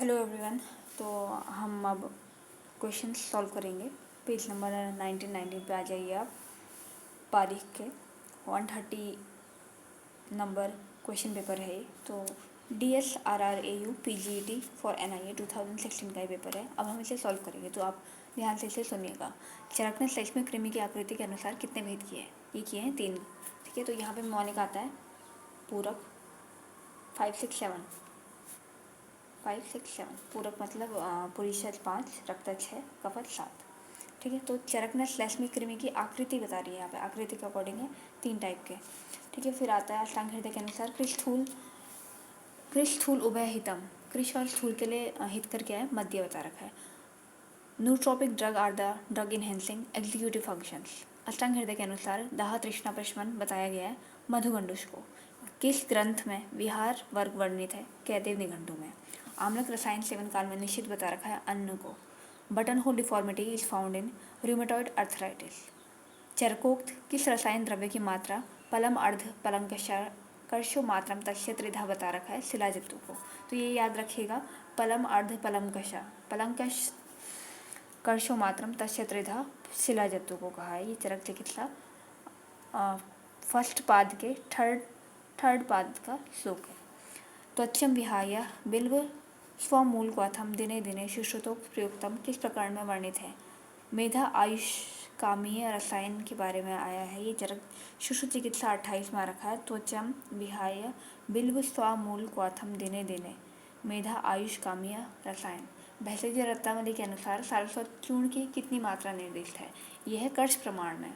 Hello everyone. तो हम अब क्वेश्चन सॉल्व करेंगे। पेज नंबर 1919 पे आ जाइए आप। पारीख के 130 नंबर क्वेश्चन पेपर है ये। तो DSRRAU PGET फॉर NIA 2016 का ये पेपर है। अब हम इसे सॉल्व करेंगे, तो आप ध्यान से इसे सुनिएगा। चरक ने स्लेश में कृमि की आकृति के अनुसार कितने भेद किए हैं? ये किए हैं 3। ठीक है, तो यहाँ पे मौलिक आता है पूरक 5 6 7 5 6 7। पूरक मतलब पुरीशद 5, रक्तक 6, कफत 7। ठीक है, तो चरक ने स्लैश में कृमि की आकृति बता रही है। यहाँ पे आकृति के अकॉर्डिंग है 3 टाइप के। ठीक है, फिर आता है अष्टांग हृदय के अनुसार कृष स्थूल उभय हितम। कृष और स्थूल के लिए हित कर क्या है? मध्य बता रखा है। Nootropic drug are the drug enhancing executive functions. Ashtanga Hridaya के अनुसार दाह तृष्णा प्रशमन बताया गया है मधुगंडुष को। किस ग्रंथ में विहार वर्ग वर्णित है? कहदेव निघंटू में। आम्लक रसायन सेवन काल में निश्चित बता रखा है अन्न को। Button hole deformity is found in rheumatoid arthritis. चरकोक्त किस रसायन द्रव्य की मात्रा पलम अर्ध पलंकर्षो मात्रम तस्य त्रिधा बता रखा है शिलाजित्तु को। तो ये याद रखिएगा, पलम अर्ध पलंकश कर्षो मात्रम तस्य त्रिधा शिलाजित्तु को कहा है। ये चरक चिकित्सा फर्स्ट पाद के थर्ड पाद का श्लोक है। त्वच्चम विहाय बिल्व स्वमूल क्वाथम दिने दिने शुश्रुतोक्त प्रयुक्तम किस प्रकार में वर्णित है? मेधा आयुष कामीय रसायन के बारे में आया है। ये चरक शुश्रुत चिकित्सा 28 में रखा है। त्वचम विहाय बिल्व स्वमूल क्वाथम दिने दिने मेधा आयुष कामीय रसायन। भैषज रत्नावली के अनुसार सारस्वत चूर्ण की कितनी मात्रा निर्दिष्ट है? यह है कर्ष प्रमाण में।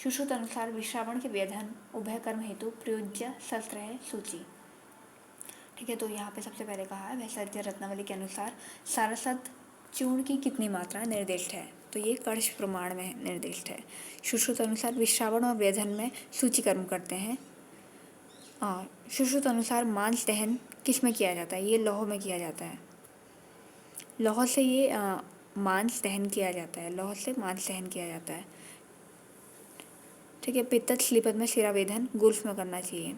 शुश्रुत अनुसार विश्रावण के व्यधन उभय कर्म हेतु प्रयोज्य शस्त्र है सूची। ठीक है, तो यहाँ पे सबसे पहले कहा है भैषज रत्नावली के अनुसार सारस्वत चूर्ण की कितनी मात्रा निर्दिष्ट है? तो ये कर्ष प्रमाण में निर्दिष्ट है। शुश्रुत अनुसार विश्रावण और व्यधन में सूची कर्म करते हैं। शुश्रुत अनुसार मांस दहन किस में किया जाता है? ये लौह में किया जाता है। लौह से ये मांस दहन किया जाता है। लौह से मांस दहन किया जाता है। ठीक है, पित्तज स्लीपद में शिरावेदन गुल्फ में करना चाहिए।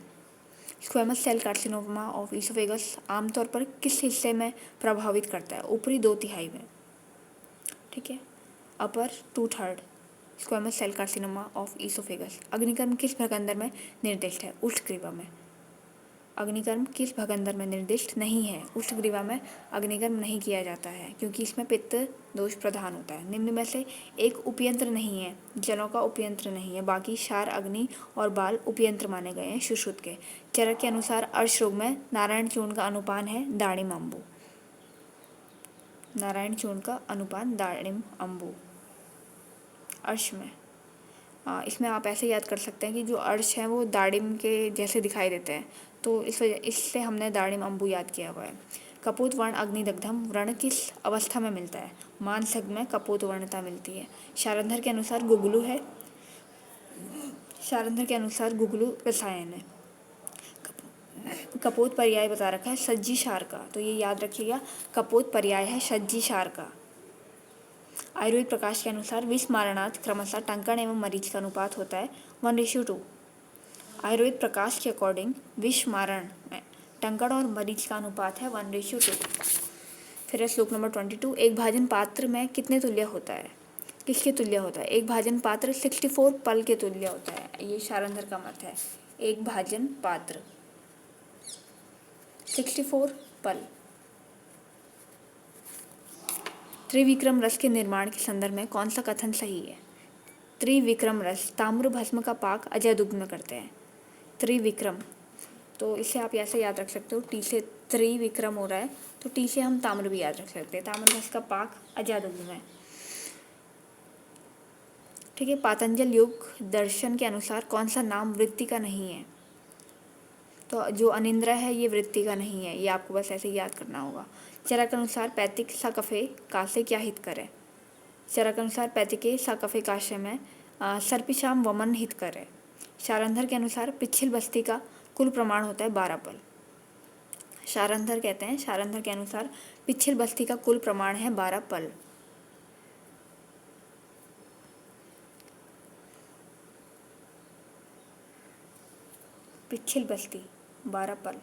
Squamous cell carcinoma of esophagus आमतौर पर किस हिस्से में प्रभावित करता है? ऊपरी 2/3 में। ठीक है, upper 2/3 squamous cell carcinoma of oesophagus. अग्निकर्म किस भगंदर में निर्दिष्ट है? उष्ठग्रीवा में। अग्निकर्म किस भगंदर में निर्दिष्ट नहीं है? उष्ठग्रीवा में अग्निकर्म नहीं किया जाता है, क्योंकि इसमें पित्त दोष प्रधान होता है। निम्न में से एक उपयंत्र नहीं है, जलों का उपयंत्र नहीं है, बाकी क्षार, अग्नि और बाल उपयंत्र माने गए हैं शुश्रुत के। चरक के अनुसार अर्श रोग में नारायण चूर्ण का अनुपान है दाड़िम अम्बु। नारायण चूर्ण का अनुपान दाड़िम अम्बु अर्श में। इसमें आप ऐसे याद कर सकते हैं कि जो अर्श हैं वो दाड़िम के जैसे दिखाई देते हैं, तो इससे हमने दाड़िम अम्बु याद किया हुआ है। कपूत वर्ण अग्निदग्धम व्रण किस अवस्था में मिलता है? मानसग में कपूत वर्णता मिलती है। शारंधर के अनुसार गुगलू है। शारंधर के अनुसार गुगलू रसायन है। कपोत पर्याय बता रखा है सज्जी क्षार का, तो ये याद रखिएगा, कपोत पर्याय है सज्जी क्षार का। आयुर्वेद प्रकाश के अनुसार विष मारणार्थ क्रमशः टंकण एवं मरीच का अनुपात होता है 1:2। आयुर्वेद प्रकाश के अकॉर्डिंग विष मारण में टंकण और मरीच का अनुपात है 1:2। फिर है श्लोक नंबर 22। एक भाजन पात्र में कितने तुल्य होता है? किसके तुल्य होता है? एक भाजन पात्र 64 पल के तुल्य होता है। ये शारंधर का मत है। एक भाजन पात्र 64 पल। त्रिविक्रम रस के निर्माण के संदर्भ में कौन सा कथन सही है? त्रिविक्रम रस ताम्र भस्म का पाक अजय दुग्ध में करते हैं। त्रिविक्रम, तो इसे आप ऐसे याद रख सकते हो, टी से त्रिविक्रम हो रहा है तो टी से हम ताम्र भी याद रख सकते हैं। ताम्र भस्म का पाक अजय दुग्ध में। ठीक है, पातंजल योग दर्शन के अनुसार कौन सा नाम वृत्ति का नहीं है? तो जो अनिंद्र है ये वृत्ति का नहीं है, ये आपको बस ऐसे याद करना होगा। चरक अनुसार पैतिक सा कफे कासे क्या हित करे? चरक अनुसार पैतिके सा कफे काशे में सर्पिशाम वमन हित करे। शारंधर के अनुसार पिछिल बस्ती का कुल प्रमाण होता है 12 पल। शारंधर कहते हैं, शारंधर के अनुसार पिछिल बस्ती का कुल प्रमाण है 12 पल। पिछिल बस्ती 12 पल।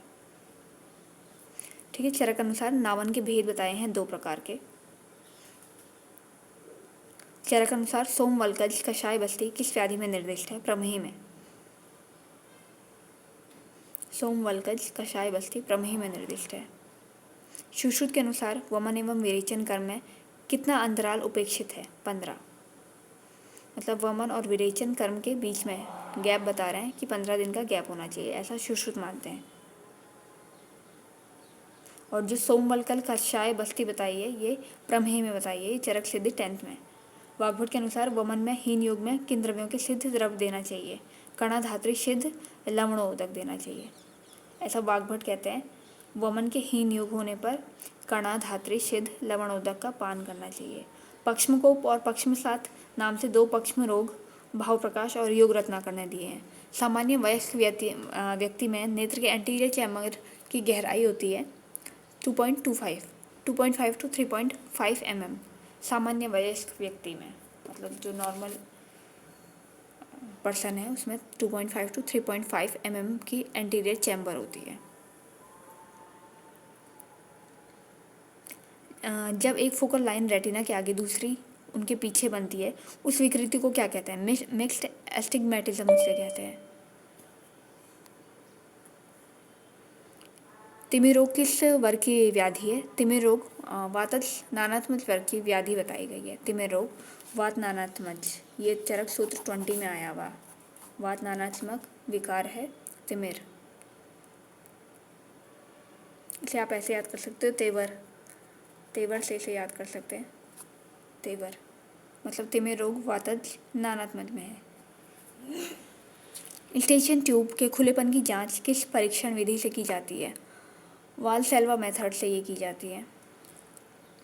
ठीक है। चरक अनुसार नावन के भेद बताए हैं 2 प्रकार के। चरक अनुसार सोमवलकज कषाय बस्ती किस व्याधि में निर्दिष्ट है? प्रमेह में। सोमवलकज कषाय बस्ती प्रमेह में निर्दिष्ट है। सुश्रुत के अनुसार वमन एवं विरेचन कर्म में कितना अंतराल उपेक्षित है? 15। मतलब वमन और विरेचन कर्म के बीच में गैप बता रहे हैं कि 15 दिन का गैप होना चाहिए, ऐसा सुश्रुत मानते हैं। और जो सोमवलकल कषाय बस्ती बताई है ये प्रमेह में बताई है, ये चरक सिद्धि 10th में। वाग्भट के अनुसार वमन में हीन योग में किन द्रव्यों के सिद्ध द्रव्य देना चाहिए? कणा धात्री सिद्ध लवणोदक देना चाहिए, ऐसा वाग्भट कहते हैं। वमन के हीन योग होने पर कणा धात्री सिद्ध लवणोदक का पान करना चाहिए। पक्ष्मकोप और पक्ष्मसात नाम से 2 पक्ष्म रोग भाव प्रकाश और योग रत्नाकर ने दिए हैं। सामान्य वयस्क व्यक्ति में नेत्र के एंटीरियर चैम्बर की गहराई होती है 2.5 to 3.5 mm। सामान्य वयस्क व्यक्ति में, मतलब जो नॉर्मल पर्सन है उसमें 2.5 to 3.5 mm की एंटीरियर चैम्बर होती है। जब एक फोकल लाइन रेटिना के आगे दूसरी उनके पीछे बनती है उस विकृति को क्या कहते हैं? मिक्स्ड एस्टिग्मेटिज्म से कहते हैं। तिमिर रोग किस वर्ग की व्याधि है? तिमिर रोग वातज नानात्मज वर्ग की व्याधि बताई गई है। तिमिर रोग वात नानात्मज, ये चरक सूत्र 20 में आया हुआ। वात नानात्मक विकार है तिमिर। इसे आप ऐसे याद कर सकते हो, तेवर। तेवर से इसे याद कर सकते हैं, तेवर। मतलब तिमिर रोग वातज नानात्मज में है। स्टेशन ट्यूब के खुलेपन की जांच किस परीक्षण विधि से की जाती है? वाल्सेल्वा मेथड से ये की जाती है।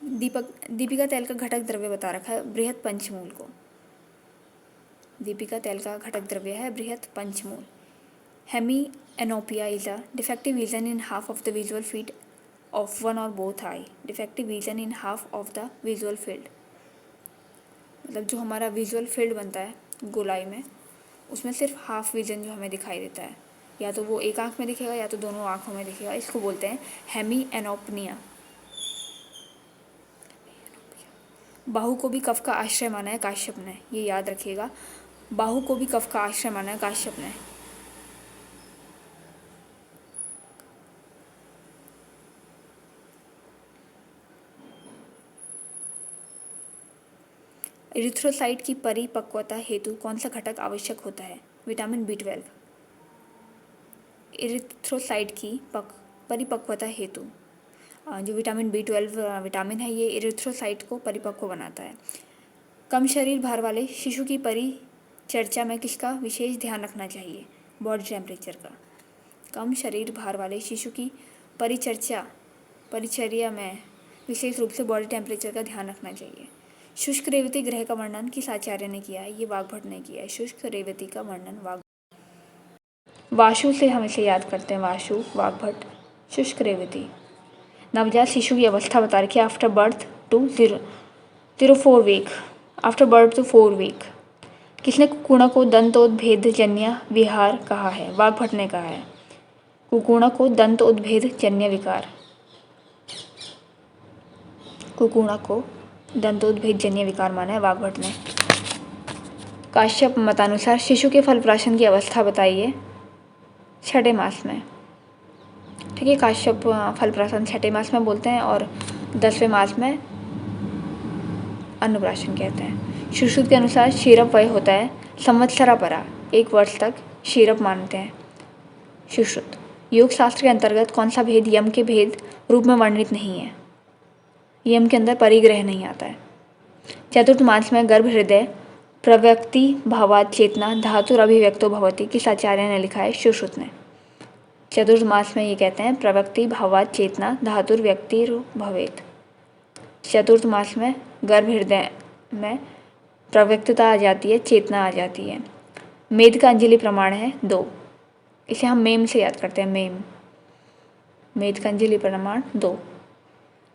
दीपिका तेल का घटक द्रव्य बता रखा है बृहत पंचमूल को। दीपिका तेल का घटक द्रव्य है बृहत पंचमूल। Hemianopia is a defective vision in half of the visual field of one और both eye. Defective vision in half of the visual field, मतलब जो हमारा विजुअल फील्ड बनता है गोलाई में, उसमें सिर्फ हाफ विजन जो हमें दिखाई देता है, या तो वो एक आंख में दिखेगा या तो दोनों आंखों में दिखेगा, इसको बोलते हैं हेमी एनोपनिया। बाहु को भी कफ का आश्रय माना है काश्यप ने, ये याद रखिएगा। बाहु को भी कफ का आश्रय माना है काश्यप ने। इरिथ्रोसाइट की परिपक्वता हेतु कौन सा घटक आवश्यक होता है? Vitamin B12। इरिथ्रोसाइट की परिपक्वता हेतु जो विटामिन B12 विटामिन है, ये इरिथ्रोसाइट को परिपक्व बनाता है। कम शरीर भार वाले शिशु की परिचर्या में किसका विशेष ध्यान रखना चाहिए? बॉडी टेम्परेचर का। कम शरीर भार वाले शिशु की परिचर्या में विशेष रूप से बॉडी टेम्परेचर का ध्यान रखना चाहिए। शुष्क रेवती ग्रह का वर्णन किस आचार्य ने किया है? ये वाग्भट ने किया है। शुष्क रेवती का वर्णन वाशु से हम इसे याद करते हैं, वाशु, वाग्भट, शुष्क रेवती। नवजात शिशु की अवस्था बता रखी है after birth to 4 week, after birth to 4 week. किसने कुकुणा को दंतोद्भेद जन्य विहार कहा है? वाग्भट ने कहा है। कुकुणा को दंतोद्भेद जन्य विकार, कुकुणा को दंतोद्भेद जन्य विकार माना है वाग्भट ने। काश्यप मतानुसार शिशु के फलप्राशन की अवस्था बताइए 6ठे मास में। ठीक है, काश्यप फलप्राशन 6ठे मास में बोलते हैं और 10वें मास में अन्नप्राशन कहते हैं। सुश्रुत के अनुसार शीरप वय होता है संवत्सरापरा, 1 वर्ष तक शीरप मानते हैं सुश्रुत। योग शास्त्र के अंतर्गत कौन सा भेद यम के भेद रूप में वर्णित नहीं है? यम के अंदर परिग्रह नहीं आता है। चतुर्थ मास में गर्भ हृदय प्रव्यक्ति भावात चेतना धातुर अभिव्यक्तो भवति किस आचार्य ने लिखा है? सुश्रुत ने। चतुर्थ मास में ये कहते हैं प्रव्यक्ति भावात चेतना धातुर व्यक्ति भवेत। चतुर्थ मास में गर्भ हृदय में प्रव्यक्तता आ जाती है, चेतना आ जाती है। मेद का अंजलि प्रमाण है 2, इसे हम मेम से याद करते हैं, मेम। मेद का अंजलि प्रमाण 2।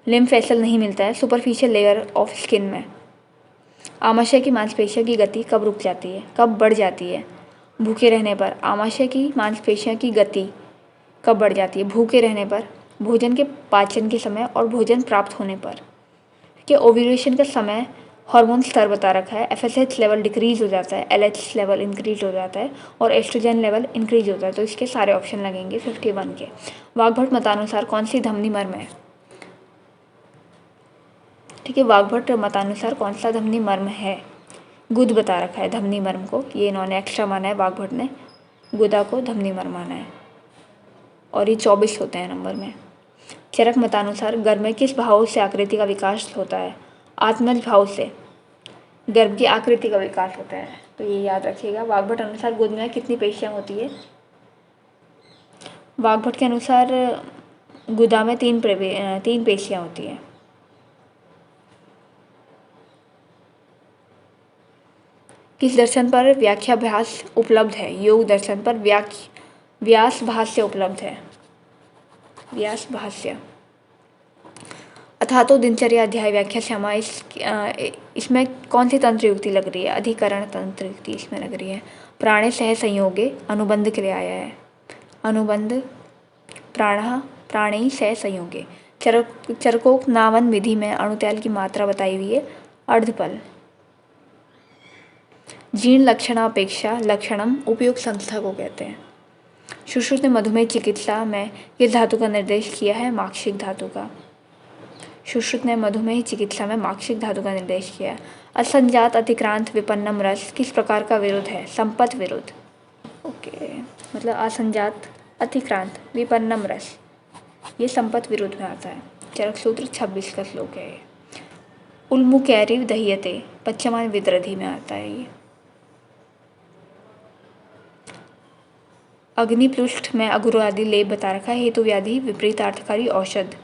लिम्फ वेसल नहीं मिलता है सुपरफिशियल लेयर ऑफ स्किन में। आमाशय की मांसपेशियों की गति कब रुक जाती है, कब बढ़ जाती है? भूखे रहने पर। आमाशय की मांसपेशियों की गति कब बढ़ जाती है? भूखे रहने पर भोजन के पाचन के समय और भोजन प्राप्त होने पर। कि ओव्यूलेशन का समय हार्मोन स्तर बता रखा है, FSH लेवल डिक्रीज हो जाता है, LH लेवल इंक्रीज हो जाता है और एस्ट्रोजन लेवल इंक्रीज होता है। तो इसके सारे ऑप्शन लगेंगे 51 के। वाग्भट मतानुसार कौन सी धमनी मर्म है? ठीक है, वाग्भट मतानुसार कौन सा धमनी मर्म है? गुद बता रखा है धमनी मर्म को, ये इन्होंने एक्स्ट्रा माना है, वाग्भट ने गुदा को धमनी मर्म माना है और ये 24 होते हैं नंबर में। चरक मतानुसार गर्भ में किस भाव से आकृति का विकास होता है? आत्मज भाव से गर्भ की आकृति का विकास होता है, तो ये याद रखिएगा। वाग्भट अनुसार गुद में कितनी पेशियाँ होती है? वाग्भट के अनुसार गुदा में तीन पेशियाँ होती हैं। किस दर्शन पर व्याख्याभास उपलब्ध है? योग दर्शन पर व्यास भाष्य उपलब्ध है। व्यास भाष्य। अथा तो दिनचर्या अध्याय व्याख्या श्यामा, इसमें कौन सी तंत्र युक्ति लग रही है? अधिकरण तंत्र युक्ति इसमें लग रही है। प्राणे सह संयोगे अनुबंध के लिए आया है। अनुबंध प्राण प्राणी सह संयोगे। चरकोक नावन विधि में अणुतैल की मात्रा बताई हुई है, अर्धपल। जीर्ण लक्षणापेक्षा लक्षणम उपयुक्त संस्था को कहते हैं। सुश्रुत ने मधुमेह चिकित्सा में किस धातु का निर्देश किया है? माक्षिक धातु का। सुश्रुत ने मधुमेह चिकित्सा में माक्षिक धातु का निर्देश किया। असंजात अतिक्रांत विपन्नम रस किस प्रकार का विरोध है? संपत विरोध। ओके, मतलब असंजात अतिक्रांत विपन्नम रस, ये संपत विरोध में आता है। चरक सूत्र 26 का श्लोक है। उल्मुकैरिव दह्यते पश्चमान विद्रधि में आता है ये। अग्निपृष्ठ में अगुरु आदि लेप बता रखा है, हेतु व्याधि विपरीतार्थकारी औषध।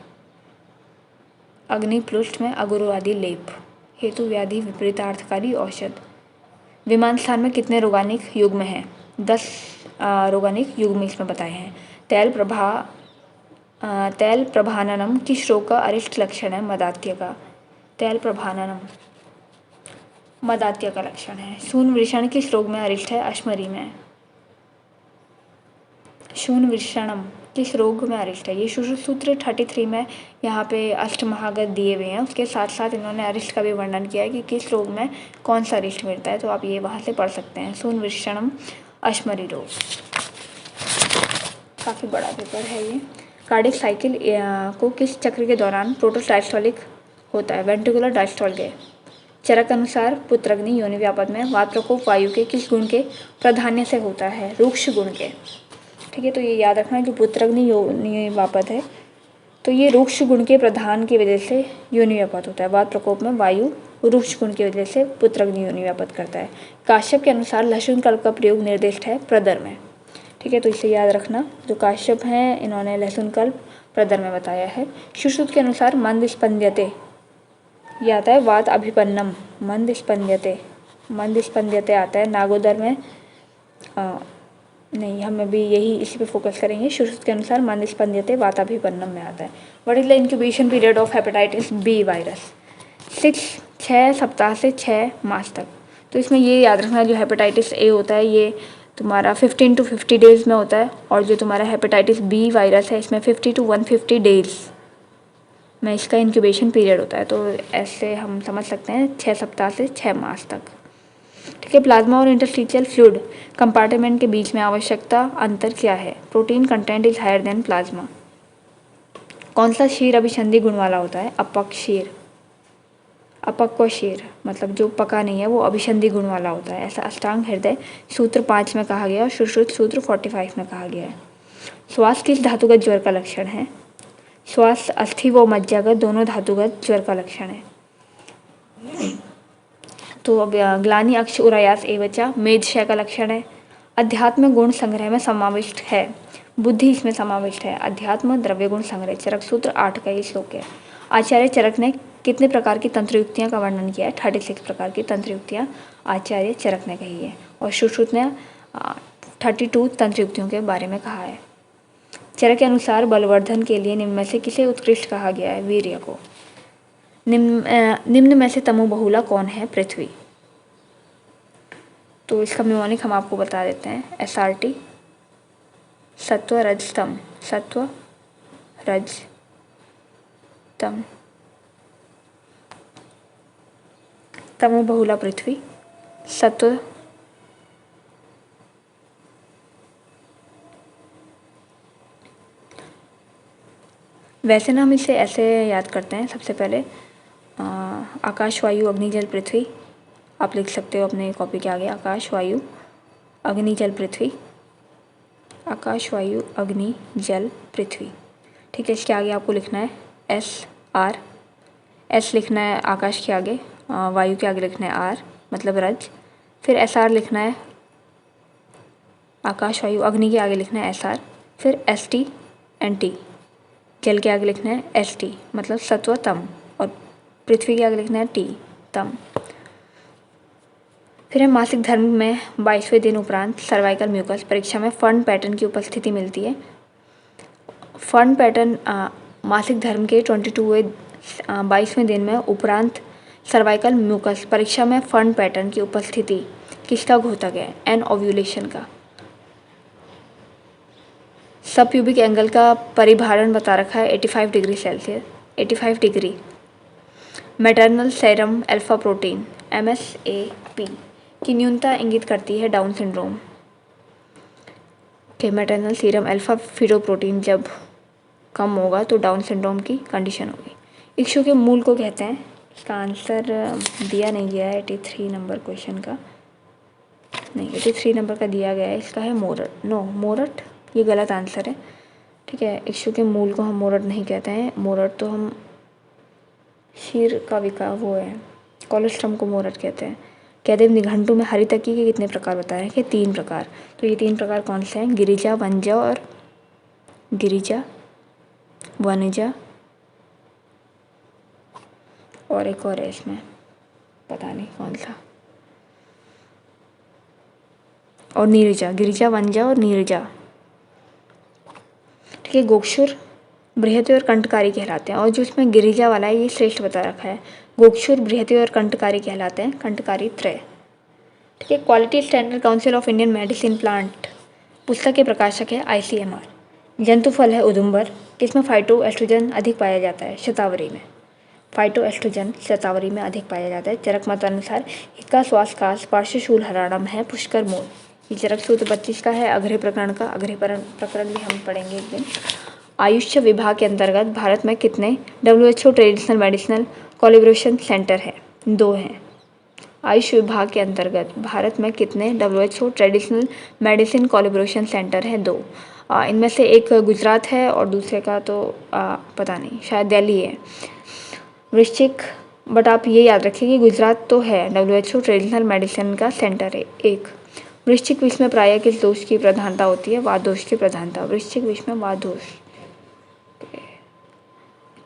अग्निपृष्ठ में अगुरु आदि लेप, हेतु व्याधि विपरीतार्थकारी औषध। विमान स्थान में कितने रोगानिक युग्म हैं? 10 रोगानिक युग्म इसमें बताए हैं। तैल प्रभाननम किस रोग का अरिष्ट लक्षण है? मदात्य का। तैल प्रभाननम मदात्य का लक्षण है। शून्य वृषण किस रोग में अरिष्ट है? अश्मरी में। शून्य वृषणम किस रोग में अरिष्ट है? ये सूत्र 33 में यहाँ पे अष्टमहागत दिए हुए हैं, उसके साथ साथ इन्होंने अरिष्ट का भी वर्णन किया है कि किस रोग में कौन सा अरिष्ट मिलता है, तो आप ये वहाँ से पढ़ सकते हैं। शून्य वृषणम अश्मरी रोग, काफ़ी बड़ा पेपर है ये। कार्डिक साइकिल को किस चक्र के दौरान प्रोटोडायस्टोलिक होता है? Ventricular diastole. चरक अनुसार पुत्रग्नि योनि व्यापद में वात प्रकोप वायु के किस गुण के प्राधान्य से होता है? रूक्ष गुण के। ठीक है, तो ये याद रखना, जो पुत्रग्नि योनि व्यापद है तो ये रूक्ष गुण के प्रधान की वजह से योनि व्यापद होता है। वात प्रकोप में वायु रूक्ष गुण की वजह से पुत्रग्नि योनि व्यापद करता है। काश्यप के अनुसार लहसुन कल्प का प्रयोग निर्दिष्ट है प्रदर में। ठीक है, तो इसे याद रखना, जो काश्यप हैं इन्होंने लहसुन कल्प प्रदर में बताया है। सुश्रुत के अनुसार मंद स्पंद्यते, ये आता है वात अभिपन्नम। मंद स्पंद्यते आता है नागोदर में। नहीं, हम अभी यही इसी पे फोकस करेंगे। सुश्रुत के अनुसार मंद स्पंद्यते वात अभिपन्नम में आता है। What is the incubation period of hepatitis B virus? 6 सप्ताह से 6 मास तक। तो इसमें ये याद रखना, जो हेपेटाइटिस ए होता है ये तुम्हारा 15 to 50 डेज़ में होता है, और जो तुम्हारा हेपेटाइटिस बी वायरस है इसमें 50 to 150 डेज़ में इसका इंक्यूबेशन पीरियड होता है। तो ऐसे हम समझ सकते हैं 6 सप्ताह से 6 मास तक। ठीक है, प्लाज्मा और इंटरस्टिशियल फ्लूइड कंपार्टमेंट के बीच में आवश्यकता अंतर क्या है? Protein content is higher than plasma. कौन सा क्षीर अभिसंधि गुण वाला होता है? अपक्व क्षीर। अपक्व क्षीर मतलब जो पका नहीं है वो अभिसंधि गुण वाला होता है। ऐसा अष्टांग हृदय सूत्र 5 में कहा गया और सुश्रुत सूत्र 45 में कहा गया है। श्वास किस धातुगत ज्वर का लक्षण है? श्वास अस्थि व मज्जागत दोनों धातुगत ज्वर का लक्षण है। तो अब ग्लानि अक्ष उरायास एवचा मेदशय का लक्षण है। अध्यात्म गुण संग्रह में समाविष्ट है, बुद्धि इसमें समाविष्ट है। अध्यात्म द्रव्य गुण संग्रह, चरक सूत्र 8 का ये श्लोक है। आचार्य चरक ने कितने प्रकार की तंत्र युक्तियाँ का वर्णन किया है? 36 प्रकार की तंत्र युक्तियाँ आचार्य चरक ने कही है, और सुश्रुत ने 32 तंत्र युक्तियों के बारे में कहा है। चरक के अनुसार बलवर्धन के लिए निम्न में से किसे उत्कृष्ट कहा गया है? वीर्य को। निम्न में से तमोबहुला कौन है? पृथ्वी। तो इसका म्योनिक हम आपको बता देते हैं। SRT सत्व रजतम, सत्व रज, तम, तमो बहुला पृथ्वी, सत्व, वैसे ना हम इसे ऐसे याद करते हैं। सबसे पहले आकाश, वायु, अग्नि, जल, पृथ्वी। आप लिख सकते हो अपने कॉपी के आगे आकाश, वायु, अग्नि, जल, पृथ्वी। आकाश, वायु, अग्नि, जल, पृथ्वी। ठीक है, इसके आगे आपको लिखना है SR। S लिखना है आकाश के आगे, वायु के आगे लिखना है R मतलब रज। फिर SR लिखना है आकाश, वायु, अग्नि के आगे लिखना है SR। फिर ST and T, जल के आगे लिखना है ST मतलब सत्व तम, और पृथ्वी के आगे लिखना है T तम। फिर है मासिक धर्म में 22वें दिन उपरांत सर्वाइकल म्यूकस। परीक्षा में फंड पैटर्न की उपस्थिति मिलती है। फंड पैटर्न मासिक धर्म के 22वें दिन में उपरांत सर्वाइकल म्यूकस। परीक्षा में फंड पैटर्न की उपस्थिति किसका घोतक है? एन ओव्यूलेशन का। सब प्यूबिक एंगल का परिभारण बता रखा है 85 degree Celsius, 85 degree. Maternal serum alpha protein MSAP की न्यूनता इंगित करती है डाउन सिंड्रोम के। मैटरनल सीरम अल्फा फीटोप्रोटीन जब कम होगा तो डाउन सिंड्रोम की कंडीशन होगी। इक्षु के मूल को कहते हैं। इसका आंसर दिया नहीं गया है 83 नंबर क्वेश्चन का, नहीं 83 नंबर का दिया गया है। इसका है मोरट, नो मोरट ये गलत आंसर है। ठीक है, इक्षु के मूल को हम मोरट नहीं कहते हैं। मोरट तो हम शीर का विका वो है, कोलोस्ट्रम को मोरट कहते हैं। कहदेव निघंटू में हरितकी के कितने प्रकार बताए हैं? कि 3 प्रकार। तो ये 3 प्रकार कौन से हैं? गिरिजा, वनजा और गिरिजा, वनजा, और एक और है इसमें पता नहीं कौन सा, और नीरजा। गिरिजा, वनजा और नीरजा। ठीक है, गोक्षुर, बृहति और कंटकारी कहलाते हैं। और जो इसमें गिरिजा वाला है ये श्रेष्ठ बता रखा है। गोक्षुर, बृहति और कंटकारी कहलाते हैं, कंटकारी त्रय। ठीक है, quality standard council of Indian medicine plant पुस्तक के प्रकाशक है ICMR। जंतु फल है उदुम्बर, किसमें फाइटो एस्ट्रोजन अधिक पाया जाता है? शतावरी में। फाइटो एस्ट्रोजन शतावरी में अधिक पाया जाता है। चरक मत अनुसार हिक्का श्वासकाश पार्श्वशूल हराणम है पुष्कर मूल। ये चरक सूत्र 25 का है। अग्रह प्रकरण का, अग्रह प्रकरण भी हम पढ़ेंगे एक दिन। आयुष विभाग के अंतर्गत भारत में कितने WHO traditional medicinal collaboration centre है? 2 हैं। आयुष विभाग के अंतर्गत भारत में कितने WHO traditional medicine collaboration centre है? 2। इनमें से एक गुजरात है और दूसरे का तो पता नहीं, शायद दिल्ली है। वृश्चिक, बट आप ये याद रखिए कि गुजरात तो है, WHO ट्रेडिशनल मेडिसिन का सेंटर है एक। वृश्चिक विष में प्रायः किस दोष की प्रधानता होती है? वात दोष की प्रधानता। वृश्चिक विष में वात दोष।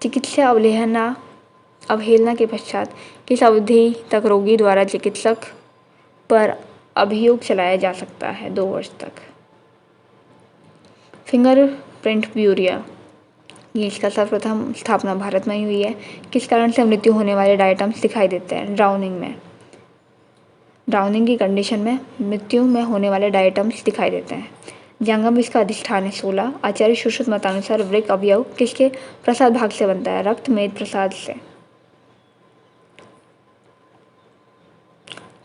चिकित्सा अवहेलना के पश्चात किस अवधि तक रोगी द्वारा चिकित्सक पर अभियोग चलाया जा सकता है? 2 वर्ष तक। फिंगर प्रिंट ब्यूरो, ये इसका सर्वप्रथम स्थापना भारत में ही हुई है। किस कारण से मृत्यु होने वाले डायटम्स दिखाई देते हैं? ड्राउनिंग में। ड्राउनिंग की कंडीशन में मृत्यु में होने वाले डायटम्स दिखाई देते हैं। जंगम इसका अधिष्ठान है 16। आचार्य सुश्रुत मतानुसार वृक्क अवयव किसके प्रसाद भाग से बनता है? रक्त मेद प्रसाद से।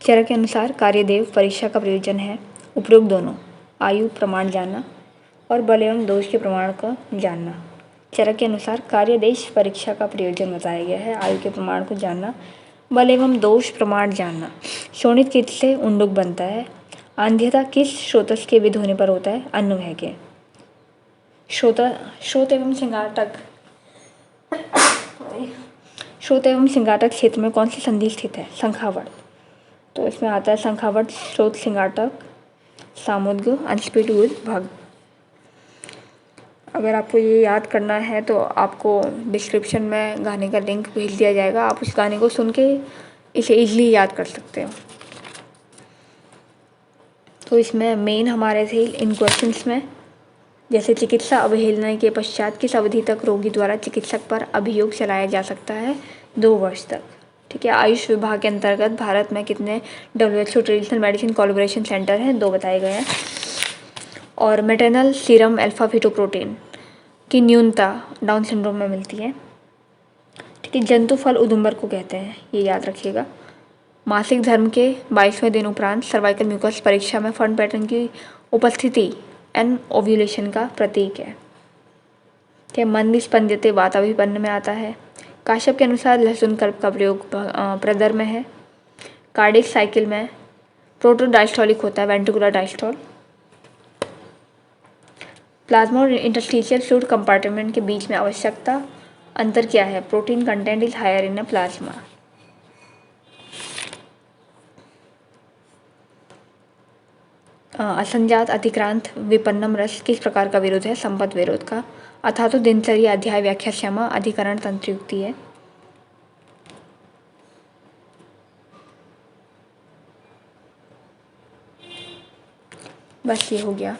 चरक के अनुसार कार्यदेव परीक्षा का प्रयोजन है उपरोक्त दोनों, आयु प्रमाण जानना और बल एवं दोष के प्रमाण को जानना। चरक के अनुसार कार्यदेश परीक्षा का प्रयोजन बताया गया है आयु के प्रमाण को जानना, बल एवं दोष प्रमाण जानना। शोणित किससे उंडुक बनता है? आंध्यता किस स्रोतस के विध होने पर होता है? अन्नवय के। श्रोत एवं सिंगाटक क्षेत्र में कौन सी संधि स्थित है? शंखावर्त। तो इसमें आता है शंखावर्त, श्रोत, सिंगाटक, सामुद्र, अंशपीठ, भग। अगर आपको ये याद करना है तो आपको डिस्क्रिप्शन में गाने का लिंक भेज दिया जाएगा। आप उस गाने को सुन के इसे इजीली याद कर सकते हो। तो इसमें मेन हमारे थे इन क्वेश्चंस में, जैसे चिकित्सा अवहेलना के पश्चात किस अवधि तक रोगी द्वारा चिकित्सक पर अभियोग चलाया जा सकता है? 2 वर्ष तक। ठीक है, आयुष विभाग के अंतर्गत भारत में कितने WHO traditional medicine collaboration centre हैं? 2 बताए गए हैं। और मैटरनल सीरम अल्फा फीटोप्रोटीन की न्यूनता डाउन सिंड्रोम में मिलती है। ठीक है, जंतु फल उदुम्बर को कहते हैं, ये याद रखिएगा। मासिक धर्म के 22वें दिन उपरांत सर्वाइकल म्यूकस परीक्षा में फंड पैटर्न की उपस्थिति एन ओव्यूलेशन का प्रतीक है। क्या मंद स्पंजते वाताभिपन्न में आता है। काश्यप के अनुसार लहसुन कल्प का प्रयोग प्रदर में है। कार्डिक साइकिल में प्रोटोडायस्टोलिक होता है, वेंट्रिकुलर डायस्टोल। प्लाज्मा और इंटरस्टिशियल फ्लूइड कंपार्टमेंट के बीच में आवश्यकता अंतर क्या है। Protein content is higher in a plasma. असंजात अतिक्रांत विपन्नम रस किस प्रकार का विरोध है। संपद विरोध का। अथा तो दिनचर्या अध्याय व्याख्या क्षमा अधिकरण तंत्र युक्ति है। बस ये हो गया।